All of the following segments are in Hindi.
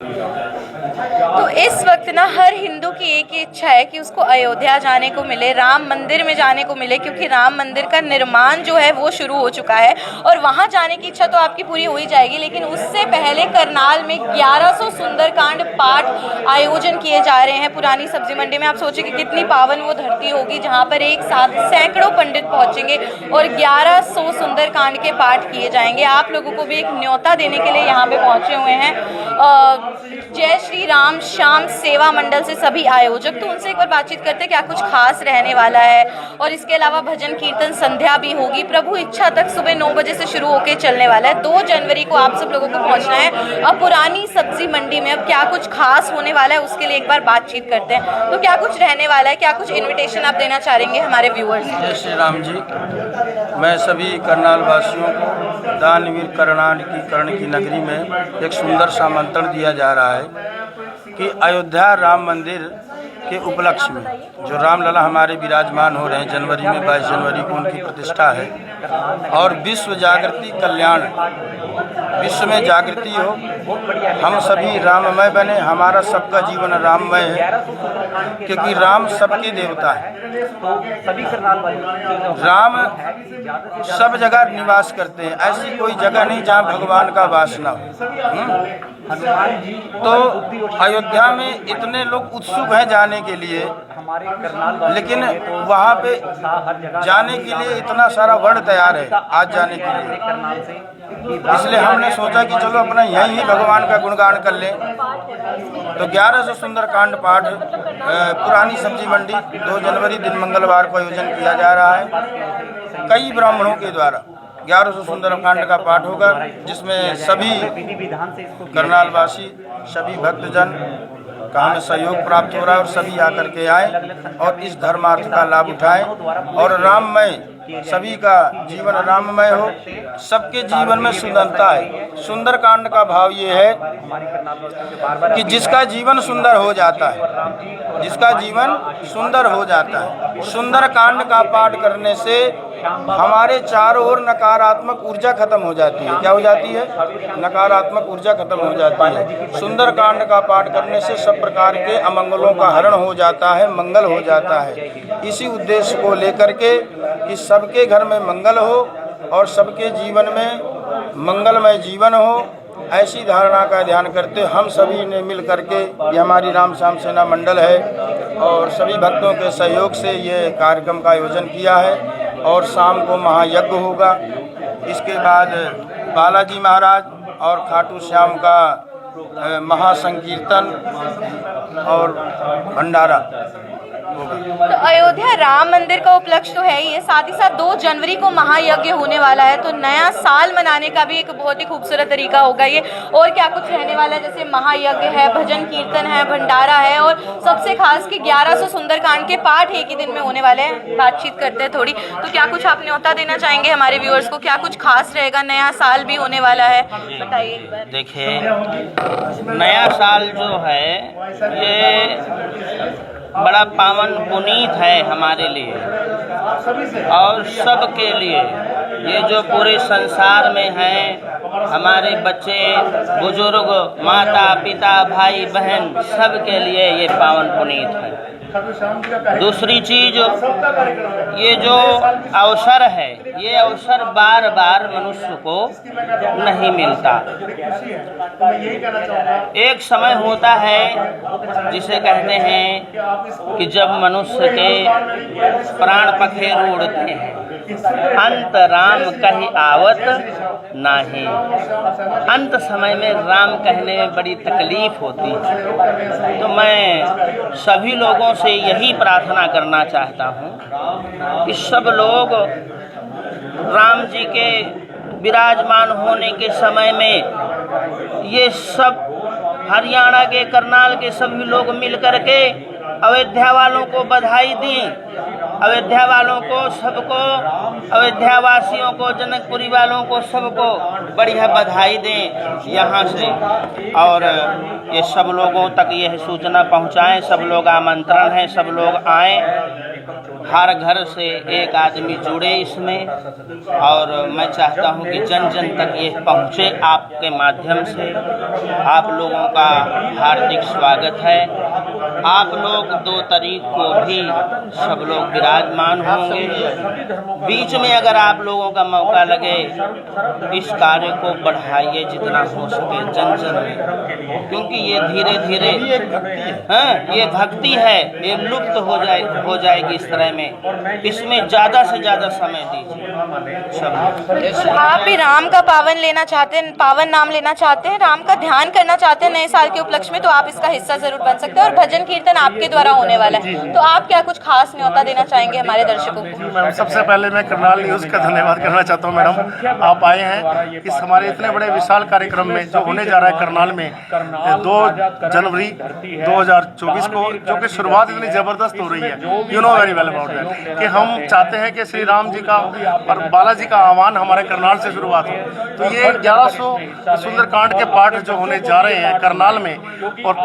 तो इस वक्त ना हर हिंदू की एक ही इच्छा है कि उसको अयोध्या जाने को मिले, राम मंदिर में जाने को मिले, क्योंकि राम मंदिर का निर्माण जो है वो शुरू हो चुका है और वहाँ जाने की इच्छा तो आपकी पूरी हो ही जाएगी। लेकिन उससे पहले करनाल में 1100 सुंदरकांड पाठ आयोजन किए जा रहे हैं पुरानी सब्जी मंडी में। आप सोचिए कि कितनी पावन वो धरती होगी जहाँ पर एक साथ सैकड़ों पंडित पहुँचेंगे और 1100 सुंदरकांड के पाठ किए जाएंगे। आप लोगों को भी एक न्योता देने के लिए यहाँ पे पहुँचे हुए हैं जय श्री राम श्याम सेवा मंडल से सभी आयोजक। तो उनसे एक बार बातचीत करते हैं क्या कुछ खास रहने वाला है। और इसके अलावा भजन कीर्तन संध्या भी होगी। प्रभु इच्छा तक सुबह 9 बजे से शुरू होकर चलने वाला है। 2 जनवरी को आप सब लोगों को पहुंचना है। अब पुरानी सब्जी मंडी में अब क्या कुछ खास होने वाला है उसके लिए एक बार बातचीत करते हैं। तो क्या कुछ रहने वाला है, क्या कुछ इन्विटेशन आप देना चाहेंगे हमारे व्यूअर्स? जय श्री राम जी। मैं सभी करनाल वासियों को दानवीर करनाल की कर्ण की नगरी में एक सुंदर सा आमंत्रण दिया जा रहा है कि अयोध्या राम मंदिर के उपलक्ष्य में जो रामलला हमारे विराजमान हो रहे हैं, जनवरी में 22 जनवरी को उनकी प्रतिष्ठा है और विश्व जागृति कल्याण, विश्व में जागृति हो, हम सभी राममय बने, हमारा सबका जीवन राममय है क्योंकि राम सबके देवता है। राम सब जगह निवास करते हैं, ऐसी कोई जगह नहीं जहाँ भगवान का वास न हो। तो अयोध्या में इतने लोग उत्सुक हैं जाने के लिए, लेकिन वहाँ पे जाने के लिए इतना सारा वर्ड तैयार है आज जाने के लिए, इसलिए हमने सोचा कि चलो अपना यहीं ही भगवान का गुणगान कर लें। तो 1100 सुंदरकांड पाठ पुरानी सब्जी मंडी 2 जनवरी दिन मंगलवार को आयोजन किया जा रहा है। कई ब्राह्मणों के द्वारा 1100 सुंदरकांड का पाठ होगा, जिसमें सभी करनाल वासी, सभी भक्तजन का हमें सहयोग प्राप्त हो रहा है और सभी आकर के आए और इस धर्मार्थ का लाभ उठाएं और राममय सभी का जीवन राममय हो, सबके जीवन में सुंदरता है। सुंदरकांड का भाव ये है कि जिसका जीवन सुंदर हो जाता है, जिसका जीवन सुंदर हो जाता है, सुंदरकांड का पाठ करने से हमारे चारों ओर नकारात्मक ऊर्जा खत्म हो जाती है। क्या हो जाती है? नकारात्मक ऊर्जा खत्म हो जाती है। सुंदरकांड का पाठ करने से सब प्रकार के अमंगलों का हरण हो जाता है, मंगल हो जाता है। इसी उद्देश्य को लेकर के कि सबके घर में मंगल हो और सबके जीवन में मंगलमय जीवन हो, ऐसी धारणा का ध्यान करते हम सभी ने मिल करके, ये हमारी राम श्याम सेना मंडल है और सभी भक्तों के सहयोग से ये कार्यक्रम का आयोजन किया है। और शाम को महायज्ञ होगा, इसके बाद बालाजी महाराज और खाटू श्याम का महासंकीर्तन और भंडारा होगा। तो अयोध्या राम मंदिर का उपलक्ष्य तो है ही, साथ ही साथ 2 जनवरी को महायज्ञ होने वाला है। तो नया साल मनाने का भी एक बहुत ही खूबसूरत तरीका होगा ये। और क्या कुछ रहने वाला है? जैसे महायज्ञ है, भजन कीर्तन है, भंडारा है और सबसे खास कि 1100 सुंदरकांड के पाठ एक ही दिन में होने वाले हैं। बातचीत करते हैं थोड़ी। तो क्या कुछ आप न्योता देना चाहेंगे हमारे व्यूअर्स को? क्या कुछ खास रहेगा? नया साल भी होने वाला है, बताइए। देखिए, नया साल जो है ये बड़ा पावन पुनीत है हमारे लिए और सबके लिए। ये जो पूरे संसार में हैं, हमारे बच्चे बुजुर्ग, माता पिता, भाई बहन, सबके लिए ये पावन पुनीत है। दूसरी चीज, ये जो अवसर है, ये अवसर बार बार मनुष्य को नहीं मिलता। एक समय होता है जिसे कहते हैं कि जब मनुष्य के प्राण पखेरु उड़ते हैं, अंत राम कहि आवत नाही। अंत समय में राम कहने में बड़ी तकलीफ होती है। तो मैं सभी लोगों से यही प्रार्थना करना चाहता हूँ कि सब लोग राम जी के विराजमान होने के समय में ये सब हरियाणा के, करनाल के सभी लोग मिल कर के अयोध्या वालों को बधाई दी, अयोध्या वालों को, सबको, अयोध्या वासियों को, जनकपुरी वालों को, सबको बढ़िया बधाई दें यहाँ से। और ये सब लोगों तक यह सूचना पहुँचाएं, सब लोग आमंत्रण है, सब लोग आएं। हर घर से एक आदमी जुड़े इसमें, और मैं चाहता हूं कि जन जन तक ये पहुंचे आपके माध्यम से। आप लोगों का हार्दिक स्वागत है। आप लोग 2 तारीख को भी सब लोग विराजमान होंगे। बीच में अगर आप लोगों का मौका लगे, इस कार्य को बढ़ाइए जितना हो सके जन जन में, क्योंकि ये धीरे धीरे ये भक्ति है, ये लुप्त हो जाएगी इस तरह में। इसमें ज़्यादा से ज़्यादा समय दीजिए सब। आप भी राम का पावन लेना चाहते हैं, पावन नाम लेना चाहते हैं, राम का ध्यान करना चाहते हैं नए साल के उपलक्ष्य में, तो आप इसका हिस्सा जरूर बन सकते हैं। और भजन कीर्तन आपके द्वारा होने वाला है, तो आप क्या कुछ खास न्योता देना चाहेंगे हमारे दर्शकों को? मैडम, सबसे पहले मैं करनाल न्यूज़ का धन्यवाद करना चाहता हूँ। मैडम, आप आए हैं इस हमारे इतने बड़े विशाल कार्यक्रम में जो होने जा रहा है करनाल में 2 जनवरी 2024 को, जो कि शुरुआत इतनी ज़बरदस्त हो रही है। You know very well about that कि हम चाहते हैं कि श्री राम जी का और बालाजी का आह्वान हमारे करनाल से शुरुआत हो। तो ये 1100 सुंदरकांड के पाठ जो होने जा रहे हैं करनाल में, और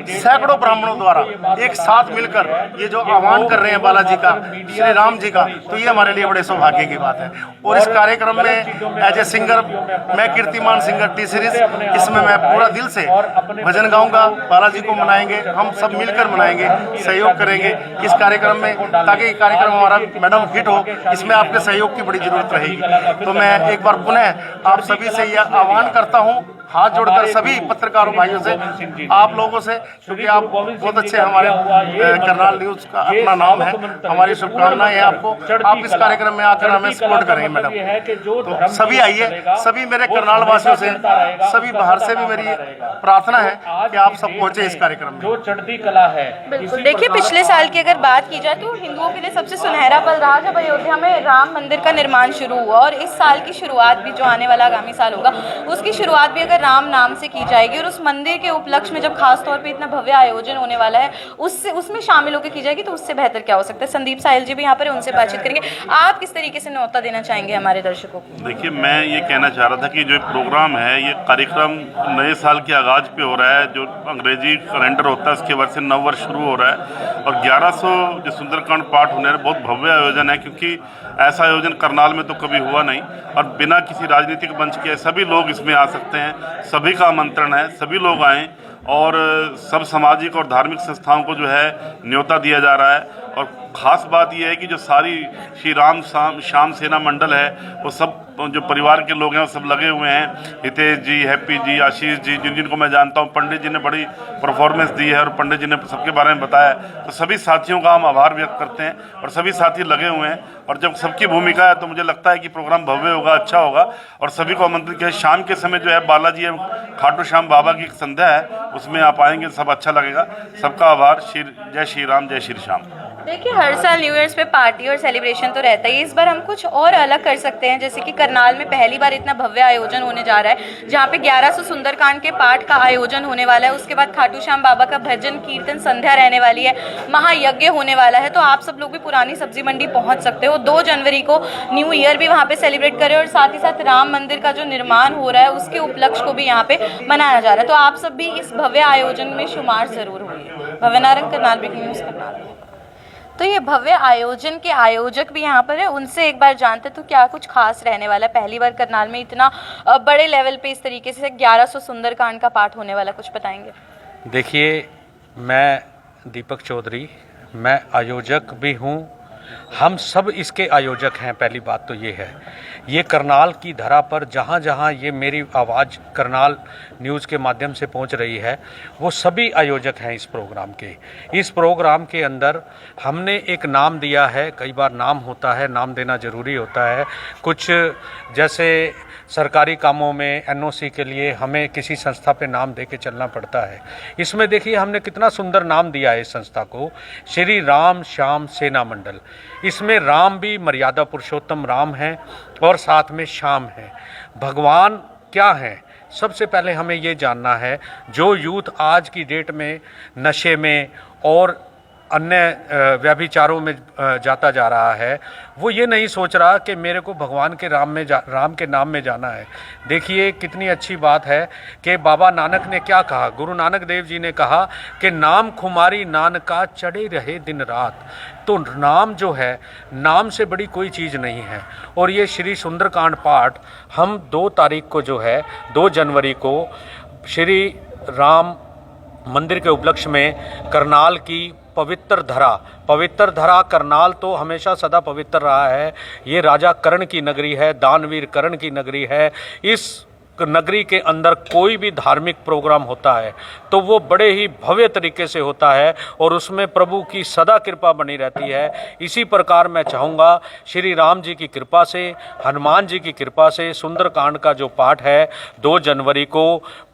सैकड़ों ब्राह्मणों द्वारा एक साथ मिलकर ये जो आह्वान कर रहे हैं बालाजी का, श्री राम जी का, तो ये हमारे लिए बड़े सौभाग्य की बात है। और इस कार्यक्रम में एज ए सिंगर, मैं कीर्तिमान सिंगर टी सीरीज, इसमें मैं पूरा दिल से भजन गाऊंगा, बालाजी को मनाएंगे, हम सब मिलकर मनाएंगे, सहयोग करेंगे इस कार्यक्रम में, ताकि ये कार्यक्रम हमारा मैडम हिट हो। इसमें आपके सहयोग की बड़ी जरूरत रहेगी। तो मैं एक बार पुनः आप सभी से यह आह्वान करता हूँ, हाथ जोड़कर सभी पत्रकारों भाइयों से, आप लोगों से, क्योंकि आप बहुत अच्छे, हमारे करनाल न्यूज़ का अपना नाम है, हमारी शुभकामनाएं हैं आपको। आप इस कार्यक्रम में आकर हमें सपोर्ट करेंगे मैडम। तो सभी आइए, सभी मेरे करनाल वासियों से, सभी बाहर से भी मेरी प्रार्थना है कि आप सब पहुँचे इस कार्यक्रम में। जो चढ़ती कला है। बिल्कुल। देखिए, पिछले साल की अगर बात की जाए तो हिंदुओं के लिए सबसे सुनहरा पल रहा जब अयोध्या में राम मंदिर का निर्माण शुरू हुआ, और इस साल की शुरुआत भी, जो आने वाला आगामी साल होगा, उसकी शुरुआत भी अगर राम नाम से की जाएगी, और उस मंदिर के उपलक्ष्य में जब खास तौर पे इतना भव्य आयोजन होने वाला है, उसमें शामिल होकर की जाएगी, तो उससे बेहतर क्या हो सकता है। संदीप साहिल जी भी यहाँ पर, उनसे बातचीत करेंगे। आप किस तरीके से न्योता देना चाहेंगे हमारे दर्शकों को? देखिए, मैं ये कहना चाह रहा था कि जो प्रोग्राम है, ये कार्यक्रम नए साल के आगाज पे हो रहा है। जो अंग्रेजी कैलेंडर होता है उसके वर्ष से नव वर्ष शुरू हो रहा है, और 1100 जो सुंदरकांड पाठ होने हैं, बहुत भव्य आयोजन है, क्योंकि ऐसा आयोजन करनाल में तो कभी हुआ नहीं, और बिना किसी राजनीतिक मंच के सभी लोग इसमें आ सकते हैं। सभी का आमंत्रण है, सभी लोग आएँ, और सब सामाजिक और धार्मिक संस्थाओं को जो है न्योता दिया जा रहा है। और ख़ास बात यह है कि जो सारी श्री राम श्याम सेना मंडल है, वो सब जो परिवार के लोग हैं वो सब लगे हुए हैं। हितेश जी, हैप्पी जी, आशीष जी, जिनको मैं जानता हूँ, पंडित जी ने बड़ी परफॉर्मेंस दी है और पंडित जी ने सबके बारे में बताया। तो सभी साथियों का हम आभार व्यक्त करते हैं, और सभी साथी लगे हुए हैं। और जब सबकी भूमिका है तो मुझे लगता है कि प्रोग्राम भव्य होगा, अच्छा होगा। और सभी को आमंत्रित किया। शाम के समय जो है बालाजी एवं खाटू श्याम बाबा की एक संध्या है, उसमें आप आएंगे, सब अच्छा लगेगा। सबका आभार। जय श्री राम, जय श्री श्याम। देखिए, हर साल न्यू ईयर्स पे पार्टी और सेलिब्रेशन तो रहता है, इस बार हम कुछ और अलग कर सकते हैं। जैसे कि करनाल में पहली बार इतना भव्य आयोजन होने जा रहा है, जहाँ पे 1100 सुंदरकांड के पाठ का आयोजन होने वाला है। उसके बाद खाटू श्याम बाबा का भजन कीर्तन संध्या रहने वाली है, महायज्ञ होने वाला है। तो आप सब लोग भी पुरानी सब्जी मंडी पहुँच सकते हो। 2 जनवरी को न्यू ईयर भी वहाँ पे सेलिब्रेट करें, और साथ ही साथ राम मंदिर का जो निर्माण हो रहा है उसके उपलक्ष्य को भी यहाँ पे मनाया जा रहा है। तो आप सब भी इस भव्य आयोजन में शुमार जरूर होइए। भव्य नारंग, करनाल ब्रेकिंग न्यूज़, करनाल। तो ये भव्य आयोजन के आयोजक भी यहाँ पर है, उनसे एक बार जानते तो क्या कुछ खास रहने वाला है। पहली बार करनाल में इतना बड़े लेवल पे इस तरीके से 1100 सुंदरकांड का पाठ होने वाला, कुछ बताएंगे? देखिए, मैं दीपक चौधरी, मैं आयोजक भी हूँ, हम सब इसके आयोजक हैं। पहली बात तो ये है, ये करनाल की धरा पर जहाँ जहाँ ये मेरी आवाज़ करनाल न्यूज़ के माध्यम से पहुँच रही है, वो सभी आयोजक हैं इस प्रोग्राम के। इस प्रोग्राम के अंदर हमने एक नाम दिया है। कई बार नाम होता है, नाम देना ज़रूरी होता है। कुछ जैसे सरकारी कामों में एनओसी के लिए हमें किसी संस्था पे नाम दे के चलना पड़ता है। इसमें देखिए हमने कितना सुंदर नाम दिया है इस संस्था को, श्री राम श्याम सेना मंडल। इसमें राम भी मर्यादा पुरुषोत्तम राम हैं, और साथ में श्याम है। भगवान क्या हैं, सबसे पहले हमें ये जानना है। जो यूथ आज की डेट में नशे में और अन्य व्यभिचारों में जाता जा रहा है, वो ये नहीं सोच रहा कि मेरे को भगवान के राम के नाम में जाना है। देखिए कितनी अच्छी बात है कि बाबा नानक ने क्या कहा, गुरु नानक देव जी ने कहा कि नाम खुमारी नानका चढ़े रहे दिन रात। तो नाम जो है, नाम से बड़ी कोई चीज़ नहीं है। और ये श्री सुंदरकांड पाठ हम 2 तारीख को जो है 2 जनवरी को श्री राम मंदिर के उपलक्ष्य में करनाल की पवित्र धरा करनाल तो हमेशा सदा पवित्र रहा है। ये राजा कर्ण की नगरी है, दानवीर कर्ण की नगरी है। इस नगरी के अंदर कोई भी धार्मिक प्रोग्राम होता है तो वो बड़े ही भव्य तरीके से होता है और उसमें प्रभु की सदा कृपा बनी रहती है। इसी प्रकार मैं चाहूँगा श्री राम जी की कृपा से, हनुमान जी की कृपा से सुंदरकांड का जो पाठ है 2 जनवरी को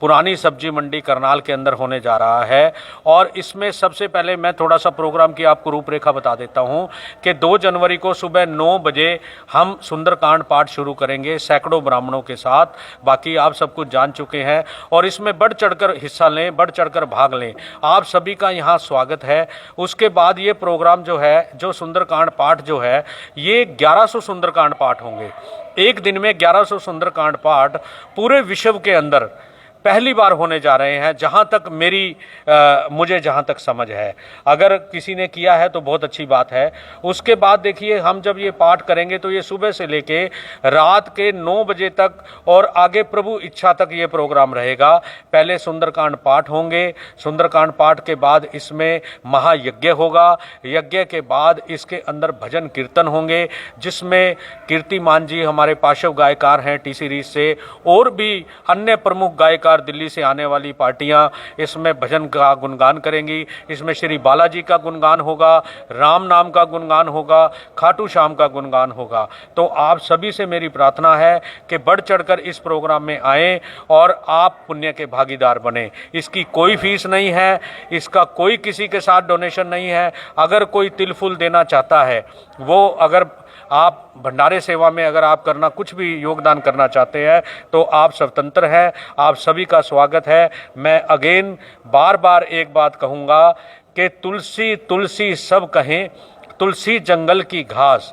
पुरानी सब्जी मंडी करनाल के अंदर होने जा रहा है। और इसमें सबसे पहले मैं थोड़ा सा प्रोग्राम की आपको रूपरेखा बता देता हूँ कि 2 जनवरी को सुबह 9 बजे हम सुंदरकांड पाठ शुरू करेंगे सैकड़ों ब्राह्मणों के साथ। बाकी आप सब कुछ जान चुके हैं और इसमें बढ़ चढ़कर हिस्सा लें, बढ़ चढ़कर भाग लें। आप सभी का यहाँ स्वागत है। उसके बाद ये प्रोग्राम जो है, जो सुंदरकांड पाठ जो है, ये 1100 सुंदरकांड पाठ होंगे। एक दिन में 1100 सुंदरकांड पाठ पूरे विश्व के अंदर पहली बार होने जा रहे हैं, जहाँ तक मुझे जहाँ तक समझ है। अगर किसी ने किया है तो बहुत अच्छी बात है। उसके बाद देखिए हम जब ये पाठ करेंगे तो ये सुबह से लेके रात के 9 बजे तक और आगे प्रभु इच्छा तक ये प्रोग्राम रहेगा। पहले सुंदरकांड पाठ होंगे, सुंदरकांड पाठ के बाद इसमें महायज्ञ होगा, यज्ञ के बाद इसके अंदर भजन कीर्तन होंगे जिसमें कीर्तिमान जी हमारे पार्श्व गायकार हैं टी सीरीज से, और भी अन्य प्रमुख गायकार दिल्ली से आने वाली पार्टियां इसमें भजन का गुणगान करेंगी। इसमें श्री बालाजी का गुणगान होगा, राम नाम का गुणगान होगा, खाटू श्याम का गुणगान होगा। तो आप सभी से मेरी प्रार्थना है कि बढ़ चढ़कर इस प्रोग्राम में आएं और आप पुण्य के भागीदार बने। इसकी कोई फीस नहीं है, इसका कोई किसी के साथ डोनेशन नहीं है। अगर कोई तिल फूल देना चाहता है, वो अगर आप भंडारे सेवा में अगर आप करना कुछ भी योगदान करना चाहते हैं तो आप स्वतंत्र हैं। आप सभी का स्वागत है। मैं अगेन बार बार एक बात कहूँगा कि तुलसी तुलसी सब कहें, तुलसी जंगल की घास,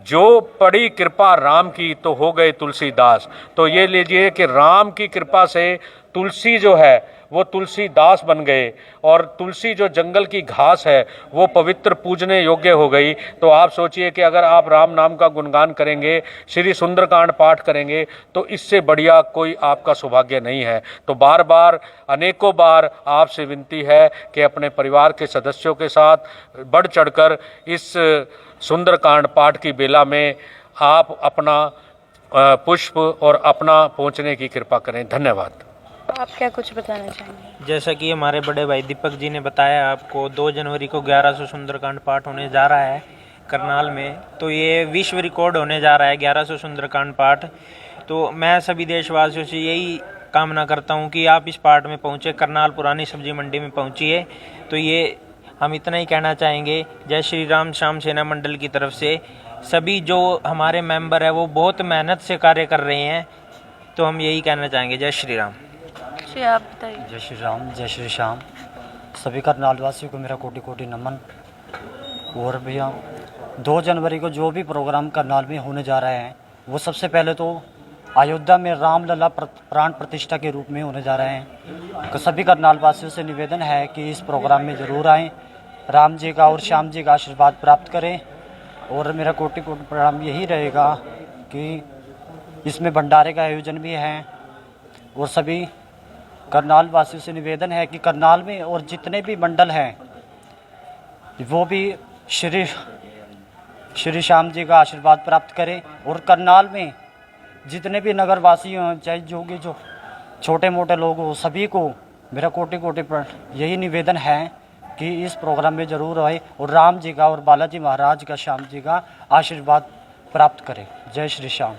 जो पड़ी कृपा राम की तो हो गए तुलसीदास। तो ये लीजिए कि राम की कृपा से तुलसी जो है वो तुलसीदास बन गए और तुलसी जो जंगल की घास है वो पवित्र पूजने योग्य हो गई। तो आप सोचिए कि अगर आप राम नाम का गुणगान करेंगे, श्री सुंदरकांड पाठ करेंगे, तो इससे बढ़िया कोई आपका सौभाग्य नहीं है। तो बार बार अनेकों बार आपसे विनती है कि अपने परिवार के सदस्यों के साथ बढ़ चढ़कर इस सुंदरकांड पाठ की बेला में आप अपना पुष्प और अपना पहुँचने की कृपा करें। धन्यवाद। आप क्या कुछ बताना चाहेंगे? जैसा कि हमारे बड़े भाई दीपक जी ने बताया आपको, 2 जनवरी को 1100 सुंदरकांड पाठ होने जा रहा है करनाल में। तो ये विश्व रिकॉर्ड होने जा रहा है 1100 सुंदरकांड पाठ। तो मैं सभी देशवासियों से यही कामना करता हूँ कि आप इस पाठ में पहुँचे, करनाल पुरानी सब्जी मंडी में पहुँचिए। तो ये हम इतना ही कहना चाहेंगे। जय श्री राम श्याम सेना मंडल की तरफ से सभी जो हमारे मेंबर है वो बहुत मेहनत से कार्य कर रहे हैं। तो हम यही कहना चाहेंगे। जय श्री राम। जी आप बताइए। जय श्री राम, जय श्री श्याम। सभी करनाल वासियों को मेरा कोटि कोटि नमन। और भैया 2 जनवरी को जो भी प्रोग्राम करनाल में होने जा रहे हैं वो सबसे पहले तो अयोध्या में रामलला प्राण प्रतिष्ठा के रूप में होने जा रहे हैं। तो सभी करनाल वासियों से निवेदन है कि इस प्रोग्राम में ज़रूर आएँ, राम जी का और श्याम जी का आशीर्वाद प्राप्त करें। और मेरा कोटि कोटि प्रणाम यही रहेगा कि इसमें भंडारे का आयोजन भी है। और सभी करनाल वासियों से निवेदन है कि करनाल में और जितने भी मंडल हैं वो भी श्री श्याम जी का आशीर्वाद प्राप्त करें। और करनाल में जितने भी नगरवासी हों, चाहे जो भी जो छोटे मोटे लोग हों, सभी को मेरा कोटि कोटि यही निवेदन है कि इस प्रोग्राम में ज़रूर आए और राम जी का और बालाजी महाराज का, श्याम जी का आशीर्वाद प्राप्त करें। जय श्री श्याम।